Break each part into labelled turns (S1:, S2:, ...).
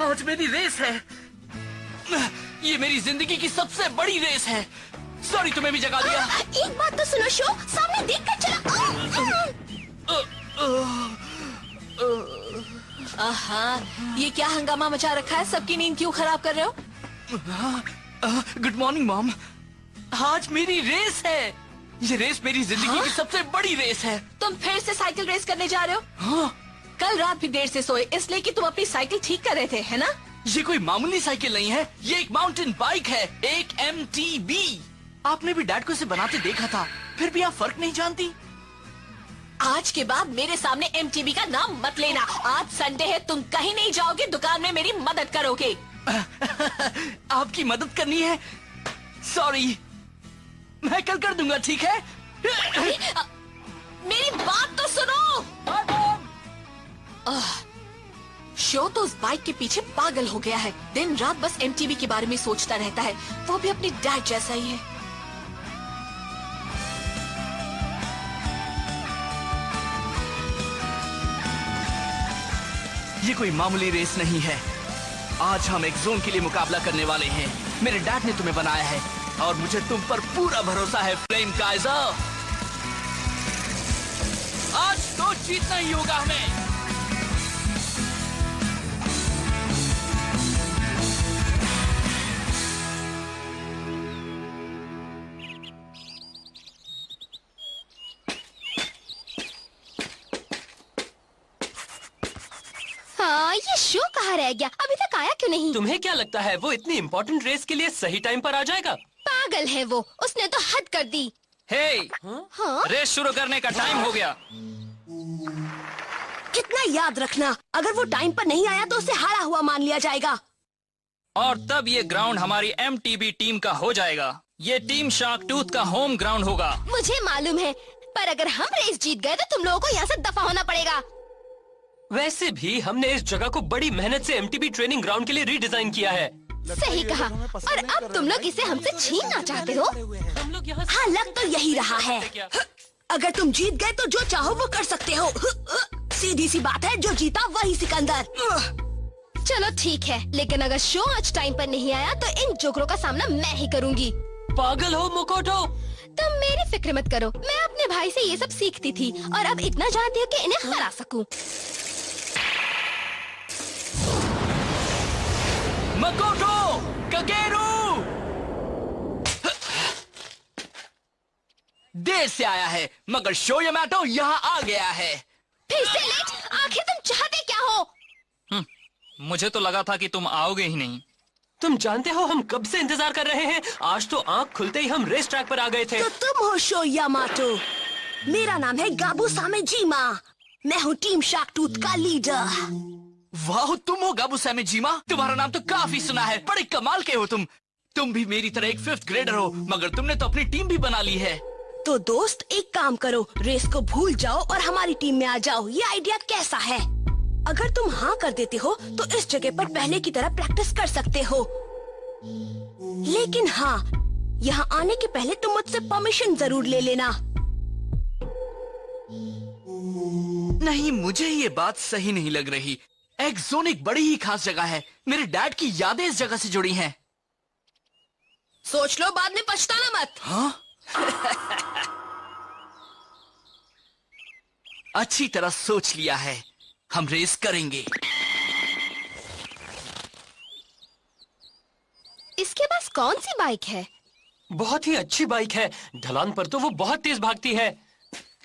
S1: आज मेरी रेस है। ये मेरी जिंदगी की सबसे बड़ी रेस है। सॉरी तुम्हें भी जगा दिया।
S2: एक बात तो सुनो शो, सामने देख कर चला। आहा, ये क्या हंगामा मचा रखा है? सबकी नींद क्यों खराब कर रहे हो?
S1: Good morning mom. आज मेरी रेस है। ये रेस मेरी जिंदगी की सबसे बड़ी रेस है।
S2: तुम फिर से साइकिल रेस करने जा रहे हो?
S1: हाँ।
S2: कल रात भी देर से सोए इसलिए कि तुम अपनी साइकिल ठीक कर रहे थे, है ना?
S1: ये कोई मामूली साइकिल नहीं है, ये एक माउंटेन बाइक है, एक MTB। आपने भी डैड को इसे बनाते देखा था, फिर भी आप फर्क नहीं जानती।
S2: आज के बाद मेरे सामने MTB का नाम मत लेना। आज संडे है, तुम कहीं नहीं जाओगे, दुकान में मेरी मदद करोगे।
S1: आपकी मदद करनी है? सॉरी, मैं कल कर दूंगा, ठीक है?
S2: मेरी बात तो सुनो। शो तो उस बाइक के पीछे पागल हो गया है। दिन रात बस MTB के बारे में सोचता रहता है। वो भी अपनी डैड जैसा ही है।
S1: ये कोई मामूली रेस नहीं है। आज हम एक जोन के लिए मुकाबला करने वाले हैं। मेरे डैड ने तुम्हें बनाया है और मुझे तुम पर पूरा भरोसा है फ्लेम काइजर। आज तो जीतना ही होगा हमें।
S2: हाँ, ये शो कहाँ रह गया? अभी तक आया क्यों नहीं?
S3: तुम्हें क्या लगता है वो इतनी इम्पोर्टेंट रेस के लिए सही टाइम पर आ जाएगा?
S2: पागल है वो, उसने तो हद कर दी।
S4: हे,
S2: हाँ?
S4: रेस शुरू करने का टाइम हो गया।
S2: कितना याद रखना, अगर वो टाइम पर नहीं आया तो उसे हारा हुआ मान लिया जाएगा।
S4: और तब ये ग्राउंड हमारी MTB टीम का हो जाएगा। ये टीम शार्क टूथ का होम ग्राउंड होगा।
S2: मुझे मालूम है, पर अगर हम रेस जीत गए तो तुम लोगों को यहाँ से दफा होना पड़ेगा।
S3: वैसे भी हमने इस जगह को बड़ी मेहनत से MTB ट्रेनिंग ग्राउंड के लिए रीडिजाइन किया है।
S2: सही कहा। और अब तुम लोग इसे हमसे छीनना चाहते हो?
S3: हम लोग यहाँ
S2: हाँ, लग तो यही रहा है। अगर तुम जीत गए तो जो चाहो वो कर सकते हो। सीधी सी बात है, जो जीता वही सिकंदर। चलो ठीक है, लेकिन अगर शो आज टाइम पर नहीं आया तो इन जोकरों का सामना मैं ही करूँगी।
S3: पागल हो मोकोटो?
S2: तुम मेरी फिक्र मत करो, मैं अपने भाई से ये सब सीखती थी और अब इतना जानती हूँ कि इन्हें हरा सकूं।
S1: मकोटो, कगेरू! देर से आया है, मगर शो यामाटो यहाँ आ गया है।
S2: फिर से लेट? आखिर तुम चाहते क्या हो?
S4: मुझे तो लगा था कि तुम आओगे ही नहीं।
S3: तुम जानते हो हम कब से इंतजार कर रहे हैं? आज तो आंख खुलते ही हम रेस ट्रैक पर आ गए थे।
S2: तो तुम हो शो यामाटो। मेरा नाम है गाबू सामेजीमा। मैं हूँ टीम शार्क टूथ का लीडर।
S1: वाह, तुम हो गाबू सामेजीमा? तुम्हारा नाम तो काफी सुना है, बड़े कमाल के हो तुम। तुम भी मेरी तरह एक 5th ग्रेडर हो, मगर तुमने तो अपनी टीम भी बना ली है।
S2: तो दोस्त एक काम करो, रेस को भूल जाओ और हमारी टीम में आ जाओ। ये आइडिया कैसा है? अगर तुम हाँ कर देते हो तो इस जगह पर पहले की तरह प्रैक्टिस कर सकते हो। लेकिन हाँ, यहाँ आने के पहले तुम मुझसे परमिशन जरूर ले लेना।
S1: नहीं, मुझे ये बात सही नहीं लग रही। एक्स जोन एक बड़ी ही खास जगह है। मेरे डैड की यादें इस जगह से जुड़ी हैं।
S2: सोच लो, बाद में पछताना मत।
S1: हाँ? अच्छी तरह सोच लिया है, हम रेस करेंगे।
S2: इसके पास कौन सी बाइक है?
S3: बहुत ही अच्छी बाइक है, ढलान पर तो वो बहुत तेज भागती है।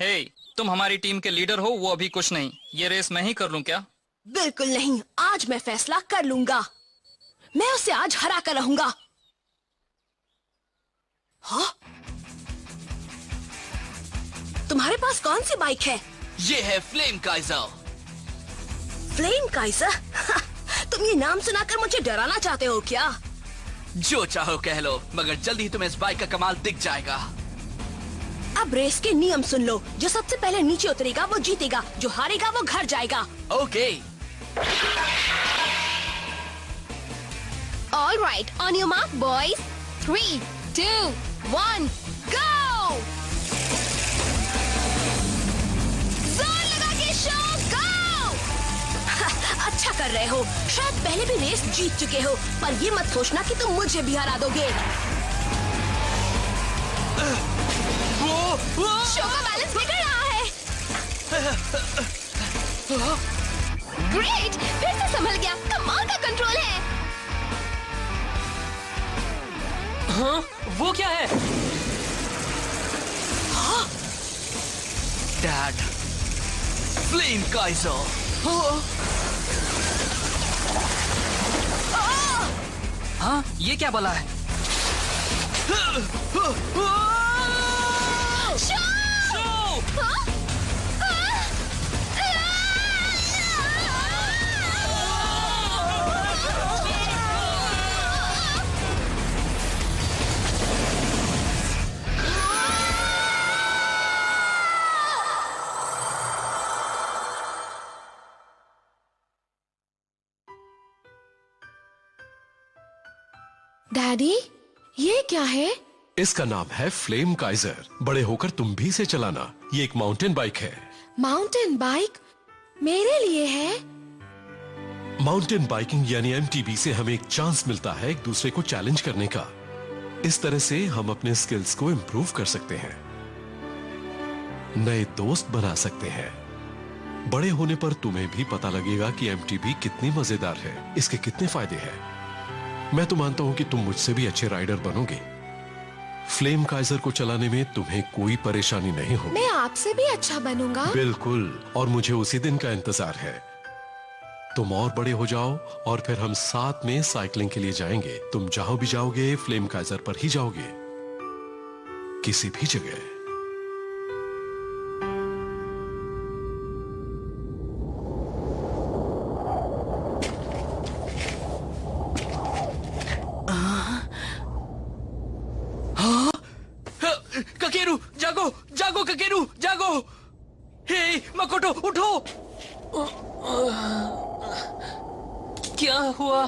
S4: हे, तुम हमारी टीम के लीडर हो, वो अभी कुछ नहीं। ये रेस मैं ही कर लूं क्या?
S2: बिल्कुल नहीं, आज मैं फैसला कर लूंगा। मैं उसे आज हरा कर रहूंगा। हाँ? तुम्हारे पास कौन सी बाइक है?
S1: ये है फ्लेम काइजर।
S2: Flame Kaizer? तुम ये नाम सुनाकर मुझे डराना चाहते हो क्या?
S1: जो चाहो कह लो, मगर जल्दी ही तुम्हें इस बाइक का कमाल दिख जाएगा।
S2: अब रेस के नियम सुन लो। जो सबसे पहले नीचे उतरेगा वो जीतेगा, जो हारेगा वो घर जाएगा।
S1: Okay.
S2: All right, on your mark, boys. 3, 2, 1, go! जोर लगा के शो, go! अच्छा कर रहे हो। शायद पहले भी रेस जीत चुके हो, पर ये मत सोचना कि तुम मुझे भी हरा दोगे। शो का बैलेंस बिगड़ रहा है। ग्रेट, फिर से संभल गया। कमाल का कंट्रोल है।
S3: हाँ, वो क्या है?
S1: Dad, flame Kaizer.
S4: हाँ, ये क्या बला है?
S2: डैडी, ये क्या है?
S5: इसका नाम है फ्लेम काइजर। बड़े होकर तुम भी इसे चलाना। ये एक माउंटेन बाइक है।
S2: माउंटेन बाइक मेरे लिए है?
S5: माउंटेन बाइकिंग यानी एमटीबी से हमें एक चांस मिलता है एक दूसरे को चैलेंज करने का। इस तरह से हम अपने स्किल्स को इम्प्रूव कर सकते हैं, नए दोस्त बना सकते हैं। बड़े होने पर तुम्हें भी पता लगेगा कि एमटीबी कितनी मजेदार है, इसके कितने फायदे हैं। मैं तो मानता हूं कि तुम मुझसे भी अच्छे राइडर बनोगे। फ्लेम काइजर को चलाने में तुम्हें कोई परेशानी नहीं होगी।
S2: मैं आपसे भी अच्छा बनूंगा।
S5: बिल्कुल, और मुझे उसी दिन का इंतजार है। तुम और बड़े हो जाओ और फिर हम साथ में साइकिलिंग के लिए जाएंगे। तुम जहां भी जाओगे फ्लेम काइजर पर ही जाओगे, किसी भी जगह।
S1: ककेरू, जागो जागो ककेरू, जागो। हे मकोटो, उठो।
S3: क्या हुआ?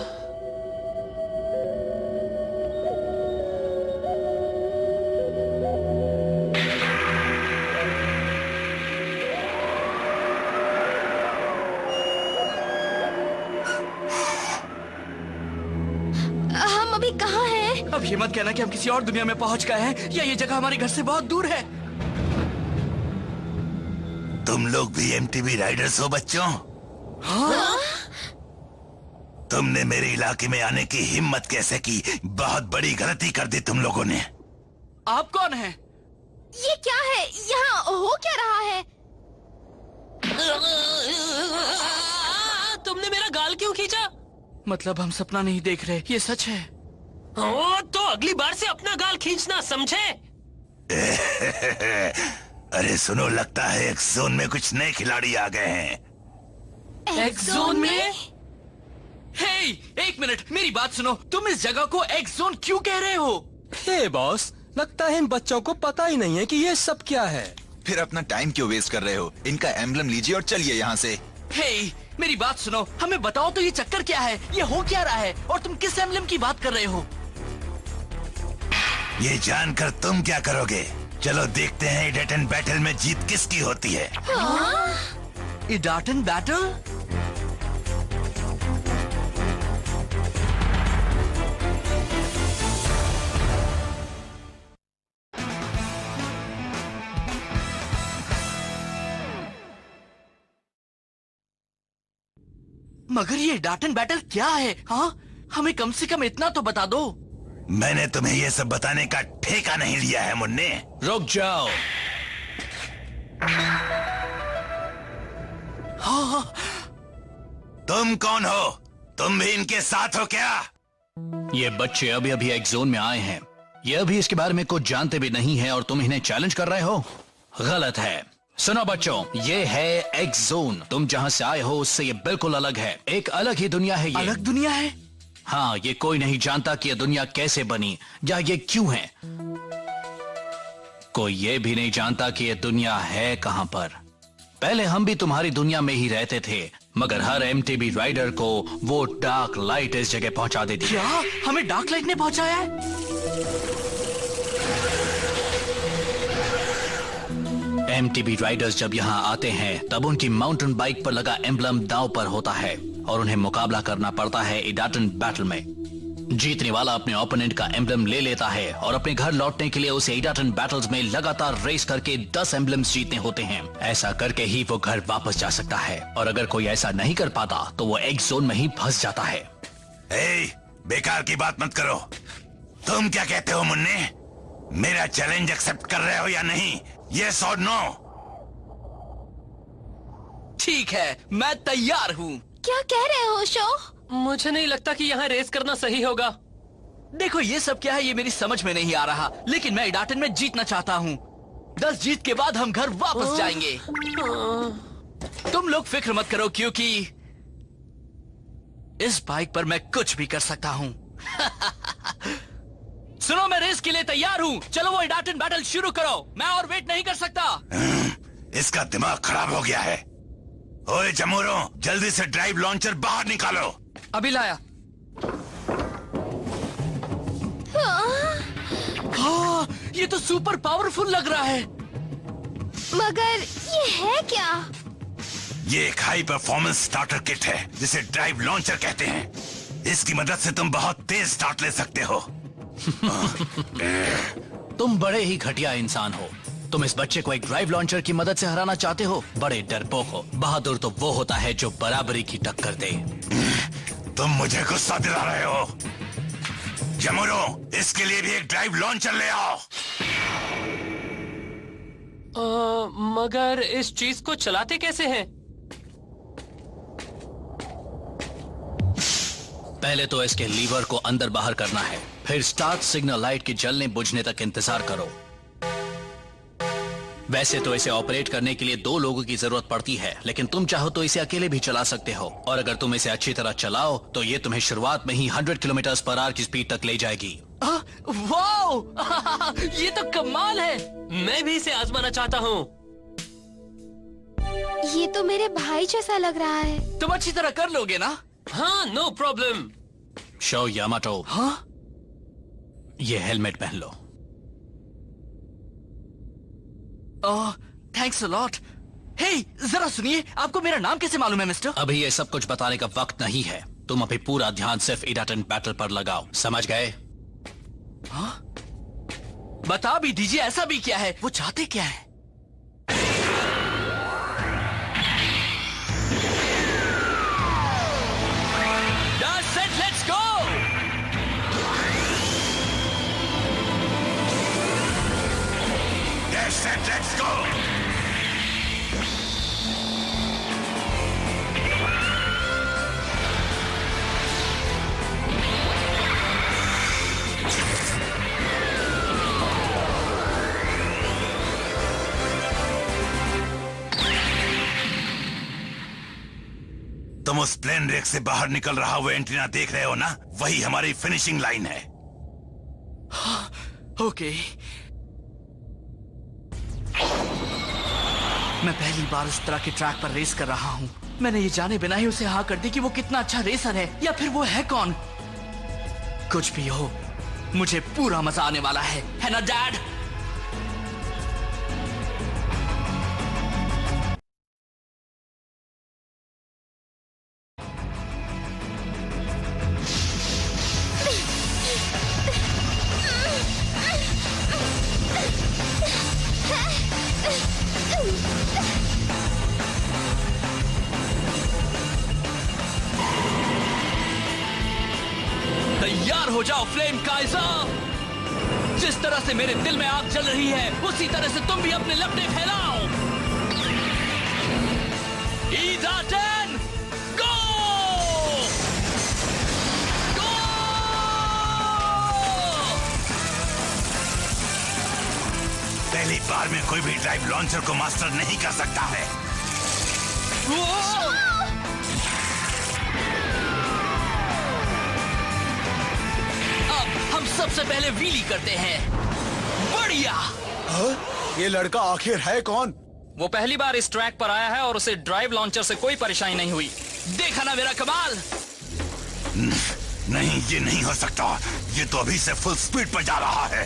S2: हम अभी कहाँ हैं?
S1: अब ये मत कहना कि हम किसी और दुनिया में पहुंच गए हैं या ये जगह हमारे घर से बहुत दूर है।
S6: तुम लोग भी एमटीबी राइडर्स हो बच्चों?
S2: हाँ?
S6: तुमने मेरे इलाके में आने की हिम्मत कैसे की? बहुत बड़ी गलती कर दी तुम लोगों ने।
S1: आप कौन हैं?
S2: ये क्या है? यहाँ हो क्या रहा है?
S3: तुमने मेरा गाल क्यों खींचा?
S1: मतलब हम सपना नहीं देख रहे, ये सच है।
S3: ओ, तो अगली बार से अपना गाल खींचना, समझे?
S6: अरे सुनो, लगता है एक्स जोन में कुछ नए खिलाड़ी आ गए हैं।
S1: एक्स जोन में? हे, एक मिनट, मेरी बात सुनो। तुम इस जगह को एक्स जोन क्यों कह रहे हो?
S7: हे बॉस, लगता है इन बच्चों को पता ही नहीं है कि ये सब क्या है।
S8: फिर अपना टाइम क्यों वेस्ट कर रहे हो? इनका एम्बलम लीजिए और चलिए यहाँ से।
S1: हे, मेरी बात सुनो, हमें बताओ तो ये चक्कर क्या है? ये हो क्या रहा है? और तुम किस एम्बलम की बात कर रहे हो?
S6: ये जानकर तुम क्या करोगे? चलो देखते हैं इडाटन बैटल में जीत किसकी होती है।
S1: इडाटन बैटल? मगर ये इडाटन बैटल क्या है? हाँ, हमें कम से कम इतना तो बता दो।
S6: मैंने तुम्हें ये सब बताने का ठेका नहीं लिया है मुन्ने।
S1: रुक जाओ। हाँ,
S6: तुम कौन हो? तुम भी इनके साथ हो क्या?
S9: ये बच्चे अभी अभी एक जोन में आए हैं। ये अभी इसके बारे में कुछ जानते भी नहीं है और तुम इन्हें चैलेंज कर रहे हो? गलत है। सुनो बच्चों, ये है एक्स जोन। तुम जहाँ से आए हो उससे ये बिल्कुल अलग है। एक अलग ही दुनिया है ये।
S1: अलग दुनिया है?
S9: हाँ, ये कोई नहीं जानता कि ये दुनिया कैसे बनी या ये क्यों है। कोई ये भी नहीं जानता कि ये दुनिया है कहां पर। पहले हम भी तुम्हारी दुनिया में ही रहते थे, मगर हर एमटीबी राइडर को वो डार्क लाइट इस जगह पहुंचा देती है।
S1: क्या हमें डार्क लाइट ने पहुंचाया है?
S9: एमटीबी राइडर्स जब यहाँ आते हैं तब उनकी माउंटेन बाइक पर लगा एम्बलम दांव पर होता है। और उन्हें मुकाबला करना पड़ता है इडाटन बैटल में। जीतने वाला अपने ओपोनेंट का एम्बलम ले लेता है और अपने घर लौटने के लिए उसे इडाटन बैटल्स में लगातार रेस करके 10 एम्बलम्स जीतने होते हैं। ऐसा करके ही वो घर वापस जा सकता है, और अगर कोई ऐसा नहीं कर पाता तो वो एक्स जोन में ही फंस जाता है।
S6: बेकार की बात मत करो। तुम क्या कहते हो मुन्ने? मेरा चैलेंज एक्सेप्ट कर रहे हो या नहीं? यस और नो?
S1: ठीक है, मैं तैयार हूँ।
S2: क्या कह रहे हो शो?
S3: मुझे नहीं लगता कि यहाँ रेस करना सही होगा।
S1: देखो ये सब क्या है, ये मेरी समझ में नहीं आ रहा, लेकिन मैं इडाटन में जीतना चाहता हूँ। 10 जीत के बाद हम घर वापस जाएंगे। तुम लोग फिक्र मत करो, क्योंकि इस बाइक पर मैं कुछ भी कर सकता हूँ। सुनो, मैं रेस के लिए तैयार हूँ। चलो वो इडाटन बैटल शुरू करो, मैं और वेट नहीं कर सकता।
S6: इसका दिमाग खराब हो गया है। ओए जमूरो, जल्दी से ड्राइव लॉन्चर बाहर निकालो।
S4: अभी लाया।
S1: हाँ, ये तो सुपर पावरफुल लग रहा है।
S2: मगर ये है क्या?
S6: ये एक हाई परफॉर्मेंस स्टार्टर किट है जिसे ड्राइव लॉन्चर कहते हैं। इसकी मदद से तुम बहुत तेज स्टार्ट ले सकते हो।
S9: तुम बड़े ही घटिया इंसान हो। तुम इस बच्चे को एक ड्राइव लॉन्चर की मदद से हराना चाहते हो? बड़े डरपोक हो। बहादुर तो वो होता है जो बराबरी की टक्कर दे।
S6: तुम मुझे गुस्सा दिला रहे हो। जमुरो, इसके लिए भी एक ड्राइव लॉन्चर ले आओ।
S3: मगर इस चीज को चलाते कैसे हैं?
S9: पहले तो इसके लीवर को अंदर बाहर करना है, फिर स्टार्ट सिग्नल लाइट के जलने बुझने तक इंतजार करो। वैसे तो इसे ऑपरेट करने के लिए 2 लोगों की जरूरत पड़ती है, लेकिन तुम चाहो तो इसे अकेले भी चला सकते हो। और अगर तुम इसे अच्छी तरह चलाओ तो ये तुम्हें शुरुआत में ही 100 किलोमीटर/आवर की स्पीड तक ले जाएगी।
S1: वाओ! ये तो कमाल है।
S3: मैं भी इसे आजमाना चाहता हूँ।
S2: ये तो मेरे भाई जैसा लग रहा है।
S1: तुम अच्छी तरह कर लोगे ना?
S3: हाँ, नो प्रॉब्लम।
S9: शो यामाटो,
S1: हाँ?
S9: ये हेलमेट पहन लो।
S1: Thanks a lot. हे, जरा सुनिए, आपको मेरा नाम कैसे मालूम है मिस्टर?
S9: अभी ये सब कुछ बताने का वक्त नहीं है। तुम अभी पूरा ध्यान सिर्फ इडाटन बैटल पर लगाओ, समझ गए?
S1: हाँ? बता भी दीजिए, ऐसा भी क्या है? वो चाहते क्या है? That's it, let's go!
S6: That's it, let's go! तुम उस प्लेन रेक से बाहर निकल रहा वो एंटीना देख रहे हो ना? वही हमारी फिनिशिंग लाइन है।
S1: ओके। मैं पहली बार इस तरह के ट्रैक पर रेस कर रहा हूँ। मैंने ये जाने बिना ही उसे हाँ कर दी कि वो कितना अच्छा रेसर है, या फिर वो है कौन। कुछ भी हो, मुझे पूरा मजा आने वाला है ना डैड? तैयार हो जाओ फ्लेम काइजर। जिस तरह से मेरे दिल में आग जल रही है, उसी तरह से तुम भी अपने लपटे फैलाओ। इडाटन गो! गो!
S6: पहली बार में कोई भी ड्राइव लॉन्चर को मास्टर नहीं कर सकता है।
S1: हम सबसे पहले व्हीली करते हैं। बढ़िया।
S7: ये लड़का आखिर है कौन?
S4: वो पहली बार इस ट्रैक पर आया है और उसे ड्राइव लॉन्चर से कोई परेशानी नहीं हुई।
S1: देखा ना मेरा कमाल?
S6: नहीं, ये नहीं हो सकता। ये तो अभी से फुल स्पीड पर जा रहा है।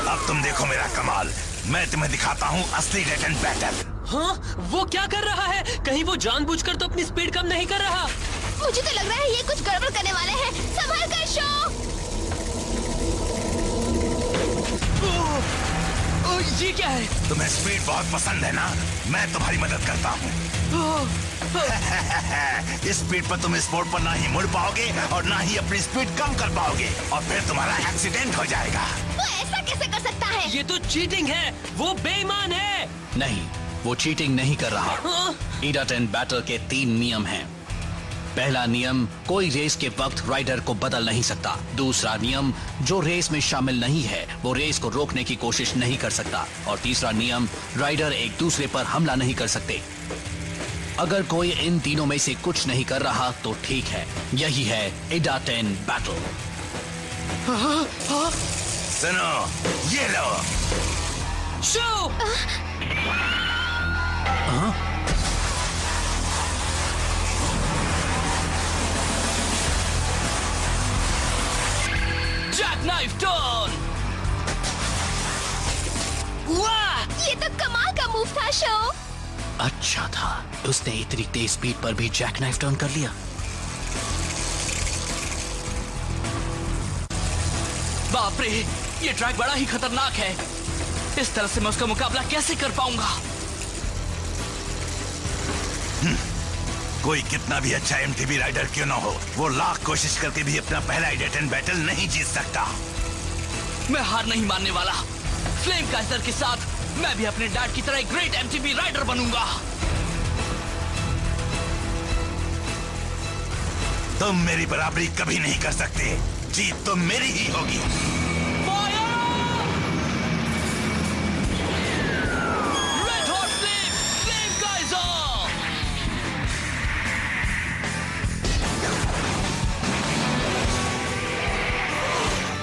S6: अब तुम देखो मेरा कमाल। मैं तुम्हें दिखाता हूँ असली इडाटन बैटल।
S3: हाँ, वो क्या कर रहा है? कहीं वो जानबूझकर तो अपनी स्पीड कम नहीं कर रहा?
S2: मुझे तो लग रहा है ये कुछ गड़बड़ करने वाले हैं। संभल कर शो।
S1: ये क्या है?
S6: तुम्हें स्पीड बहुत पसंद है ना? मैं तुम्हारी मदद करता हूँ। इस स्पीड पर तुम इस मोड़ पर ना ही मुड़ पाओगे और ना ही अपनी स्पीड कम कर पाओगे और फिर तुम्हारा एक्सीडेंट हो जाएगा।
S2: वो ऐसा कैसे कर सकता है?
S3: ये तो चीटिंग है। वो बेईमान है।
S9: नहीं, वो चीटिंग नहीं कर रहा।
S3: हाँ?
S9: ईडाटेन बैटल के 3 नियम हैं। पहला नियम, कोई रेस के वक्त राइडर को बदल नहीं सकता। दूसरा नियम, जो रेस में शामिल नहीं है वो रेस को रोकने की कोशिश नहीं कर सकता। और तीसरा नियम, राइडर एक दूसरे पर हमला नहीं कर सकते। अगर कोई इन तीनों में से कुछ नहीं कर रहा तो ठीक है। यही है ईडाटेन बैटल।
S6: सुनो, ये लो।
S3: शो!
S1: Jack knife turn.
S2: वाह, ये तो कमाल का मूव था शो।
S9: अच्छा था, उसने इतनी तेज स्पीड पर भी जैक नाइफ टर्न कर लिया।
S1: बाप रे, ये ट्रैक बड़ा ही खतरनाक है। इस तरह से मैं उसका मुकाबला कैसे कर पाऊंगा?
S6: कोई कितना भी अच्छा एमटीबी राइडर क्यों ना हो, वो लाख कोशिश करके भी अपना पहला ईडाटेन बैटल नहीं जीत सकता।
S1: मैं हार नहीं मानने वाला। फ्लेम काइजर के साथ मैं भी अपने डैड की तरह एक ग्रेट एमटीबी राइडर बनूंगा।
S6: तुम मेरी बराबरी कभी नहीं कर सकते। जीत तो मेरी ही होगी।
S1: Red hot flame Kaizer.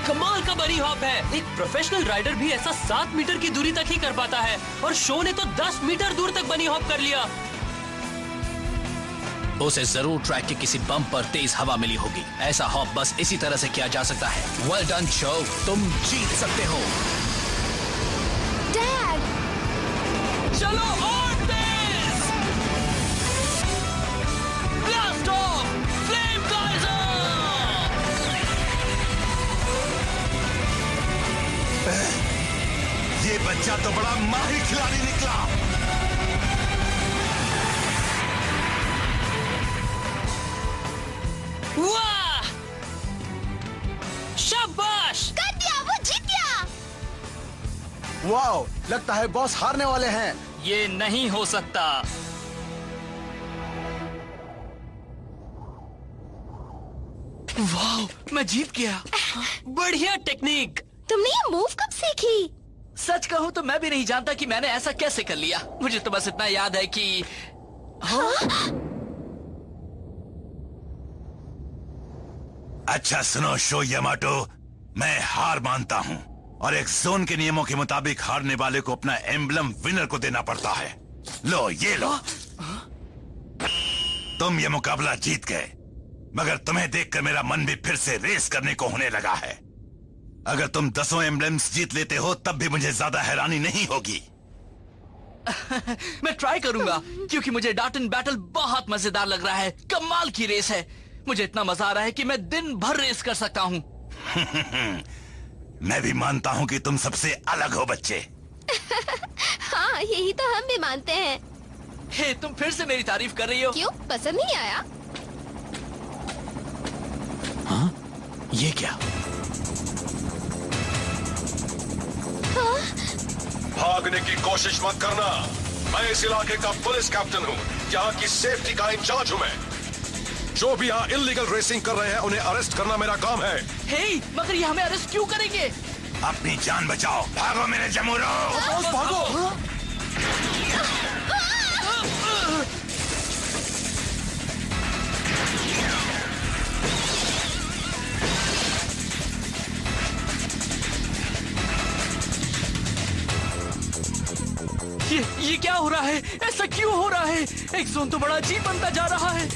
S3: कमाल का बनी हॉप है। एक प्रोफेशनल राइडर भी ऐसा 7 मीटर की दूरी तक ही कर पाता है और शो ने तो 10 मीटर दूर तक बनी हॉप कर लिया।
S9: उसे जरूर ट्रैक के किसी बम पर तेज हवा मिली होगी। ऐसा हॉप बस इसी तरह से किया जा सकता है। वेल डन शो, तुम जीत सकते हो।
S2: डैड,
S1: चलो और तेज। Blast off flame Kaiser.
S6: ये बच्चा तो बड़ा माहिर खिलाड़ी निकला।
S3: वाह! शाबाश!
S2: कर दिया, वो जीत गया।
S7: वाओ, लगता है बॉस हारने वाले हैं।
S4: ये नहीं हो सकता।
S1: वाह, मैं जीत गया।
S3: बढ़िया टेक्निक।
S2: तुमने ये मूव कब सीखी?
S1: सच कहूं तो मैं भी नहीं जानता कि मैंने ऐसा कैसे कर लिया। मुझे तो बस इतना याद है कि
S6: अच्छा सुनो शो यामाटो, मैं हार मानता हूँ और एक जोन के नियमों के मुताबिक हारने वाले को अपना एम्बलम विनर को देना पड़ता है। लो ये लो। तुम ये मुकाबला जीत गए, मगर तुम्हें देखकर मेरा मन भी फिर से रेस करने को होने लगा है। अगर तुम 10 एम्बलम्स जीत लेते हो तब भी मुझे ज्यादा हैरानी नहीं होगी।
S1: मैं ट्राई करूंगा क्योंकि मुझे ईडाटेन बैटल बहुत मजेदार लग रहा है। कमाल की रेस है। मुझे इतना मजा आ रहा है कि मैं दिन भर रेस कर सकता हूँ।
S6: मैं भी मानता हूँ कि तुम सबसे अलग हो बच्चे।
S2: हाँ, यही तो हम भी मानते हैं।
S1: हे, तुम फिर से मेरी तारीफ कर रही हो।
S2: क्यों, पसंद नहीं आया?
S9: हाँ? ये क्या?
S5: भागने की कोशिश मत करना। मैं इस इलाके का पुलिस कैप्टन हूँ। यहाँ की सेफ्टी का इंचार्ज हूँ मैं। जो भी यहाँ इल्लीगल रेसिंग कर रहे हैं उन्हें अरेस्ट करना मेरा काम है।
S1: हे, मगर ये हमें अरेस्ट क्यों करेंगे?
S6: अपनी जान बचाओ। भागो मेरे जमूरो।
S7: भागो।
S1: ये क्या हो रहा है? ऐसा क्यों हो रहा है? एक जोन तो बड़ा अजीब बनता जा रहा है।